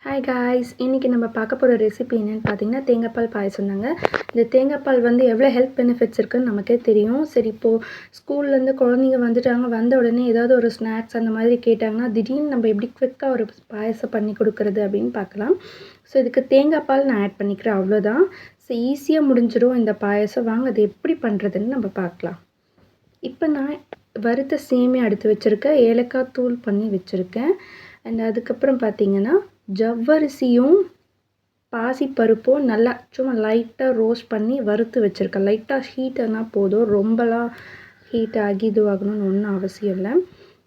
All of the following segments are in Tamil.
ஹாய் காய்ஸ், இன்றைக்கி நம்ம பார்க்க போகிற ரெசிபி என்னென்னு பார்த்தீங்கன்னா தேங்காய் பால் பாயசம் தாங்க. இந்த தேங்காய் பால் வந்து எவ்வளோ ஹெல்த் பெனிஃபிட்ஸ் இருக்குதுன்னு நமக்கே தெரியும். சரி, இப்போது ஸ்கூல்லேருந்து குழந்தைங்க வந்துட்டாங்க, வந்த உடனே ஏதாவது ஒரு ஸ்நாக்ஸ் அந்த மாதிரி கேட்டாங்கன்னா திடீர்னு நம்ம எப்படி குவிக்காக ஒரு பாயசம் பண்ணி கொடுக்குறது அப்படின்னு பார்க்கலாம். ஸோ இதுக்கு தேங்காய் பால் நான் ஆட் பண்ணிக்கிறேன், அவ்வளோதான். ஸோ ஈஸியாக முடிஞ்சிடும் இந்த பாயசம். வாங்க அது எப்படி பண்ணுறதுன்னு நம்ம பார்க்கலாம். இப்போ நான் வறுத்த சேமியா எடுத்து வச்சுருக்கேன், ஏலக்காய் தூள் பண்ணி வச்சுருக்கேன். அண்ட் அதுக்கப்புறம் பார்த்திங்கன்னா ஜவ்வரிசியும் பாசிப்பருப்பும் நல்லா சும்மா லைட்டாக ரோஸ்ட் பண்ணி வறுத்து வச்சுருக்கேன். லைட்டாக ஹீட் ஆனால் போதும், ரொம்பலாம் ஹீட் ஆகி இதுவாகணும்னு ஒன்றும் அவசியம் இல்லை.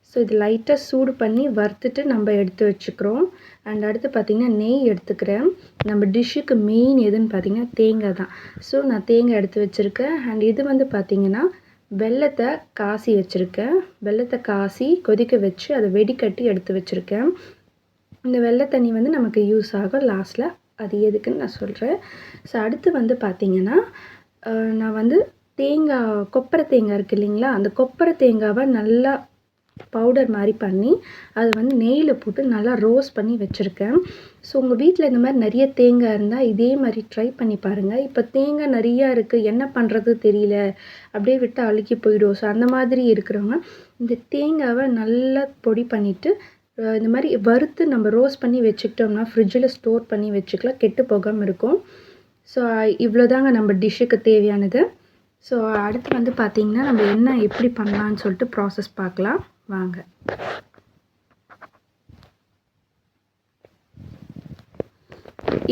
ஸோ இது லைட்டாக சூடு பண்ணி வறுத்துட்டு நம்ம எடுத்து வச்சுக்கிறோம். அண்ட் அடுத்து பார்த்திங்கன்னா நெய் எடுத்துக்கிறேன். நம்ம டிஷ்ஷுக்கு மெயின் எதுன்னு பார்த்திங்கன்னா தேங்காய் தான். ஸோ நான் தேங்காய் எடுத்து வச்சுருக்கேன். அண்ட் இது வந்து பார்த்திங்கன்னா வெல்லத்தை காசி வச்சுருக்கேன். வெல்லத்தை காசி கொதிக்க வச்சு அதை வெடிக்கட்டி எடுத்து வச்சுருக்கேன். இந்த வெள்ளை தண்ணி வந்து நமக்கு யூஸ் ஆகும் லாஸ்ட்டில், அது எதுக்குன்னு நான் சொல்கிறேன். ஸோ அடுத்து வந்து பார்த்திங்கன்னா நான் வந்து கொப்பரை தேங்காய் இருக்குது இல்லைங்களா, அந்த கொப்பரை தேங்காவை நல்லா பவுடர் மாதிரி பண்ணி அதை வந்து நெய்யில் போட்டு நல்லா ரோஸ்ட் பண்ணி வச்சுருக்கேன். ஸோ உங்கள் வீட்டில் இந்த மாதிரி நிறைய தேங்காய் இருந்தால் இதே மாதிரி ட்ரை பண்ணி பாருங்கள். இப்போ தேங்காய் நிறையா இருக்குது, என்ன பண்ணுறது தெரியல, அப்படியே விட்டு அழுக்கி போயிடும். ஸோ அந்த மாதிரி இருக்கிறவங்க இந்த தேங்காவை நல்லா பொடி பண்ணிவிட்டு இந்த மாதிரி வறுத்து நம்ம ரோஸ்ட் பண்ணி வச்சுக்கிட்டோம்னா ஃப்ரிட்ஜில் ஸ்டோர் பண்ணி வச்சுக்கலாம், கெட்டு போகாமல் இருக்கும். ஸோ இவ்வளோதாங்க நம்ம டிஷ்ஷுக்கு தேவையானது. ஸோ அடுத்து வந்து பார்த்திங்கன்னா நம்ம என்ன எப்படி பண்ணலான்னு சொல்லிட்டு ப்ராசஸ் பார்க்கலாம் வாங்க.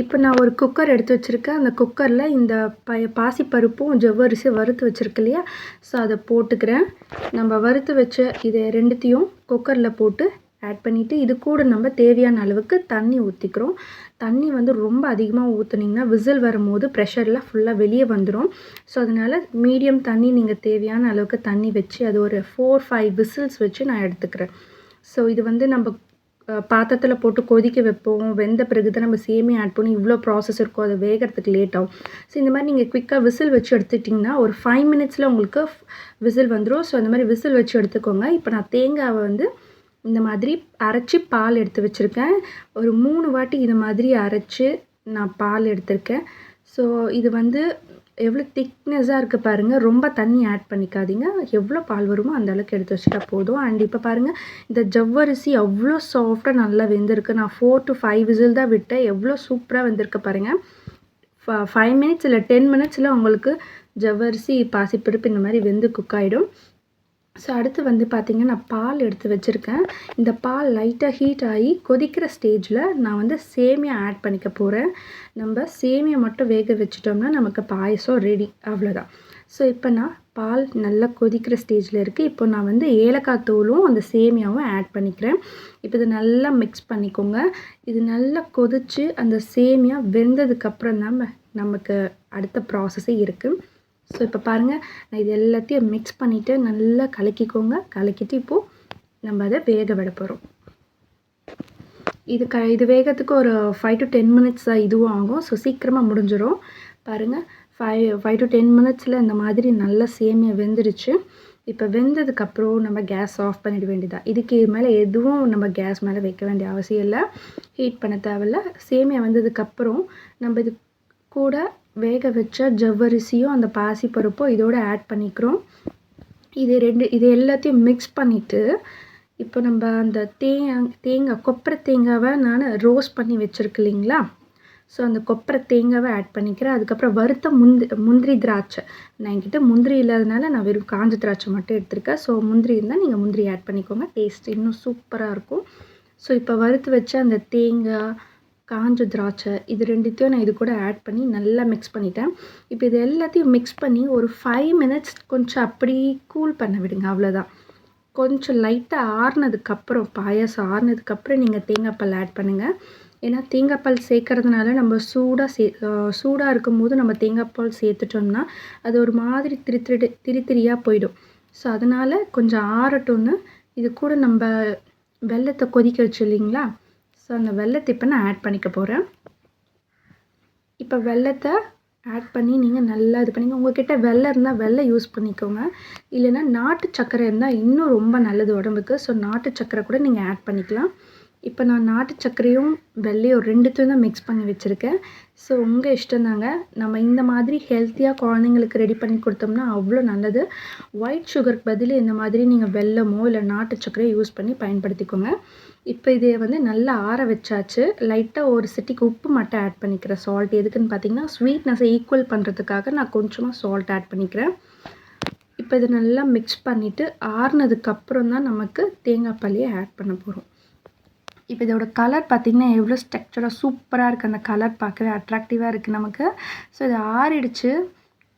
இப்போ நான் ஒரு குக்கர் எடுத்து வச்சுருக்கேன். அந்த குக்கரில் இந்த பாசிப்பருப்பும் ஜவ்வரிசி வறுத்து வச்சுருக்கு இல்லையா, ஸோ அதை போட்டுக்கிறேன். நம்ம வறுத்து வச்ச இதை ரெண்டுத்தையும் குக்கரில் போட்டு ஆட் பண்ணிவிட்டு இது கூட நம்ம தேவையான அளவுக்கு தண்ணி ஊற்றிக்கிறோம். தண்ணி வந்து ரொம்ப அதிகமாக ஊற்றுனீங்கன்னா விசில் வரும்போது ப்ரெஷரில் ஃபுல்லாக வெளியே வந்துடும். ஸோ அதனால் மீடியம் தண்ணி நீங்கள் தேவையான அளவுக்கு தண்ணி வச்சு அது ஒரு 4-5 விசில்ஸ் வச்சு நான் எடுத்துக்கிறேன். ஸோ இது வந்து நம்ம பாத்திரத்தில் போட்டு கொதிக்க வைப்போம், வெந்த பிறகு தான் நம்ம சேமியா ஆட் பண்ணி இவ்வளோ ப்ராசஸ் இருக்கும், அது வேகிறதுக்கு லேட் ஆகும். ஸோ இந்த மாதிரி நீங்கள் குயிக்காக விசில் வச்சு எடுத்துட்டிங்கன்னா ஒரு 5 மினிட்ஸில் உங்களுக்கு விசில் வந்துடும். ஸோ அந்த மாதிரி விசில் வச்சு எடுத்துக்கோங்க. இப்போ நான் தேங்காவை வந்து இந்த மாதிரி அரைச்சி பால் எடுத்து வச்சுருக்கேன். ஒரு 3 வாட்டி இது மாதிரி அரைச்சி நான் பால் எடுத்திருக்கேன். ஸோ இது வந்து எவ்வளோ திக்னஸாக இருக்குது பாருங்கள், ரொம்ப தண்ணி ஆட் பண்ணிக்காதீங்க, எவ்வளோ பால் வருமோ அந்த அளவுக்கு எடுத்து வச்சுட்டா போதும். அண்ட் இப்போ பாருங்கள், இந்த ஜவ்வரிசி அவ்வளோ சாஃப்டாக நல்லா வெந்திருக்கு. நான் 4 to 5 விசில் தான் விட்டேன், எவ்வளோ சூப்பராக வெந்திருக்கு பாருங்கள். 5 மினிட்ஸ் இல்லை 10 மினிட்ஸில் உங்களுக்கு ஜவ்வரிசி பாசிப்பருப்பு இந்த மாதிரி வெந்து குக் ஆகிடும். ஸோ அடுத்து வந்து பார்த்திங்கன்னா நான் பால் எடுத்து வச்சுருக்கேன். இந்த பால் லைட்டாக ஹீட் ஆகி கொதிக்கிற ஸ்டேஜில் நான் வந்து சேமியா ஆட் பண்ணிக்க போகிறேன். நம்ம சேமியா மட்டும் வேக வச்சிட்டோம்னா நமக்கு பாயசம் ரெடி, அவ்வளோதான். ஸோ இப்போ நான் பால் நல்லா கொதிக்கிற ஸ்டேஜில் இருக்குது. இப்போ நான் வந்து ஏலக்காய் தூளும் அந்த சேமியாவும் ஆட் பண்ணிக்கிறேன். இப்போ இதை நல்லா மிக்ஸ் பண்ணிக்கோங்க. இது நல்லா கொதித்து அந்த சேமியா வெந்ததுக்கப்புறம் தான் நமக்கு அடுத்த ப்ராசஸே இருக்குது. ஸோ இப்போ பாருங்கள், நான் இது எல்லாத்தையும் மிக்ஸ் பண்ணிவிட்டு நல்லா கலக்கிக்கோங்க. கலக்கிட்டு இப்போது நம்ம அதை வேக விட போகிறோம். இது வேகிறதுக்கு ஒரு 5 to 10 மினிட்ஸ் தான் இதுவும் ஆகும். ஸோ சீக்கிரமாக முடிஞ்சிடும். பாருங்கள், 5 to 10 மினிட்ஸில் இந்த மாதிரி நல்லா சேமியா வெந்துருச்சு. இப்போ வெந்ததுக்கப்புறம் நம்ம கேஸ் ஆஃப் பண்ணிட வேண்டியதான். இதுக்கு மேலே எதுவும் நம்ம கேஸ் மேலே வைக்க வேண்டிய அவசியம் இல்லை, ஹீட் பண்ண தேவையில்ல. சேமியா வெந்ததுக்கப்புறம் நம்ம இது கூட வேக வச்ச ஜவ்வரிசியும் அந்த பாசிப்பருப்பும் இதோட ஆட் பண்ணிக்கிறோம். இது எல்லாத்தையும் மிக்ஸ் பண்ணிவிட்டு இப்போ நம்ம அந்த தேங்காய் கொப்பரை தேங்காவை நான் ரோஸ்ட் பண்ணி வச்சுருக்கு இல்லைங்களா, ஸோ அந்த கொப்பரை தேங்காவை ஆட் பண்ணிக்கிறேன். அதுக்கப்புறம் வறுத்த முந்திரி திராட்சை, நான் என்கிட்ட முந்திரி இல்லாதனால நான் வெறும் காஞ்ச திராட்சை மட்டும் எடுத்திருக்கேன். ஸோ முந்திரி இருந்தால் நீங்கள் முந்திரி ஆட் பண்ணிக்கோங்க, டேஸ்ட் இன்னும் சூப்பராக இருக்கும். ஸோ இப்போ வறுத்து வச்ச அந்த தேங்காய், காஞ்ச திராட்சை, இது ரெண்டுத்தையும் நான் இது கூட ஆட் பண்ணி நல்லா மிக்ஸ் பண்ணிட்டேன். இப்போ இது எல்லாத்தையும் மிக்ஸ் பண்ணி ஒரு 5 மினிட்ஸ் கொஞ்சம் அப்படி கூல் பண்ண விடுங்க, அவ்வளோதான். கொஞ்சம் லைட்டாக ஆறுனதுக்கப்புறம், பாயாசம் ஆறுனதுக்கப்புறம் நீங்கள் தேங்காய் பால் ஆட் பண்ணுங்கள். ஏன்னா தேங்காய் பால் சேர்க்கறதுனால நம்ம சூடாக இருக்கும்போது நம்ம தேங்காய் பால் சேர்த்துட்டோம்னா அது ஒரு மாதிரி திரியாக போயிடும். ஸோ அதனால் கொஞ்சம் ஆறட்டும்னு இது கூட நம்ம வெல்லத்தை கொதிக்க வச்சு இல்லைங்களா, ஸோ அந்த வெல்லத்தை இப்போ நான் ஆட் பண்ணிக்க போகிறேன். இப்போ வெல்லத்தை ஆட் பண்ணி நீங்கள் நல்லா இது பண்ணிங்க. உங்கள்கிட்ட வெல்லம் இருந்தால் வெல்லம் யூஸ் பண்ணிக்கோங்க, இல்லைன்னா நாட்டு சர்க்கரை இருந்தால் இன்னும் ரொம்ப நல்லது உடம்புக்கு. ஸோ நாட்டு சர்க்கரை கூட நீங்கள் ஆட் பண்ணிக்கலாம். இப்போ நான் நாட்டு சர்க்கரையும் வெல்லையும் 2த்தையும் தான் மிக்ஸ் பண்ணி வச்சுருக்கேன். ஸோ உங்கள் இஷ்டம் தாங்க. நம்ம இந்த மாதிரி ஹெல்த்தியாக குழந்தைங்களுக்கு ரெடி பண்ணி கொடுத்தோம்னா அவ்வளோ நல்லது. ஒயிட் சுகருக்கு பதில் இந்த மாதிரி நீங்கள் வெல்லமோ இல்லை நாட்டு சர்க்கரையோ யூஸ் பண்ணி பயன்படுத்திக்கோங்க. இப்போ இதை வந்து நல்லா ஆற வச்சாச்சு. லைட்டாக ஒரு சிட்டிக்கு உப்பு மட்டும் ஆட் பண்ணிக்கிறேன். சால்ட் எதுக்குன்னு பார்த்தீங்கன்னா ஸ்வீட்னஸை ஈக்குவல் பண்ணுறதுக்காக நான் கொஞ்சமாக சால்ட் ஆட் பண்ணிக்கிறேன். இப்போ இதை நல்லா மிக்ஸ் பண்ணிவிட்டு ஆறுனதுக்கப்புறம் தான் நமக்கு தேங்காய் பாலையே ஆட் பண்ண போகிறோம். இப்போ இதோட கலர் பார்த்திங்கன்னா எவ்வளோ ஸ்ட்ரக்சராக சூப்பராக இருக்குது. அந்த கலர் பார்க்கவே அட்ராக்டிவாக இருக்குது நமக்கு. ஸோ இது ஆறிடுச்சு.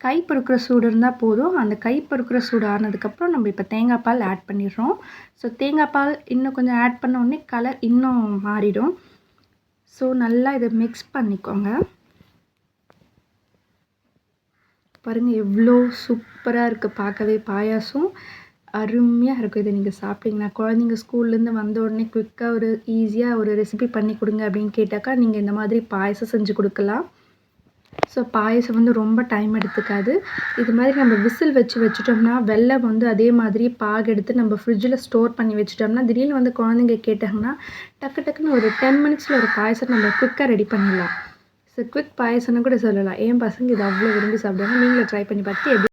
கை பொறுக்கிற சூடு இருந்தால் போதும். அந்த கை பொறுக்கிற சூடு ஆறினதுக்கப்புறம் நம்ம இப்போ தேங்காய் பால் ஆட் பண்ணிடுறோம். ஸோ தேங்காய் பால் இன்னும் கொஞ்சம் ஆட் பண்ண உடனே கலர் இன்னும் மாறிடும். ஸோ நல்லா இதை மிக்ஸ் பண்ணிக்கோங்க. பாருங்கள் எவ்வளோ சூப்பராக இருக்குது பார்க்கவே. பாயாசம் அருமையாக இருக்கும். இதை நீங்கள் சாப்பிட்டீங்கன்னா குழந்தைங்க ஸ்கூல்லேருந்து வந்த உடனே குயிக்காக ஒரு ஈஸியாக ஒரு ரெசிபி பண்ணி கொடுங்க அப்படின்னு கேட்டாக்கா நீங்கள் இந்த மாதிரி பாயசம் செஞ்சு கொடுக்கலாம். ஸோ பாயசம் வந்து ரொம்ப டைம் எடுத்துக்காது. இது மாதிரி நம்ம விசில் வச்சுட்டோம்னா வெல்லம் வந்து அதே மாதிரி பாகு எடுத்து நம்ம ஃப்ரிட்ஜில் ஸ்டோர் பண்ணி வச்சுட்டோம்னா திடீர்னு வந்து குழந்தைங்க கேட்டாங்கன்னா டக்குன்னு ஒரு 10 மினிட்ஸில் ஒரு பாயசம் நம்ம குயிக்காக ரெடி பண்ணிடலாம். ஸோ குவிக் பாயசம்னு கூட சொல்லலாம். என் பசங்க இது அவ்வளோ விரும்பி சாப்பிடுவாங்க. நீங்களும் ட்ரை பண்ணி பார்த்து எப்படி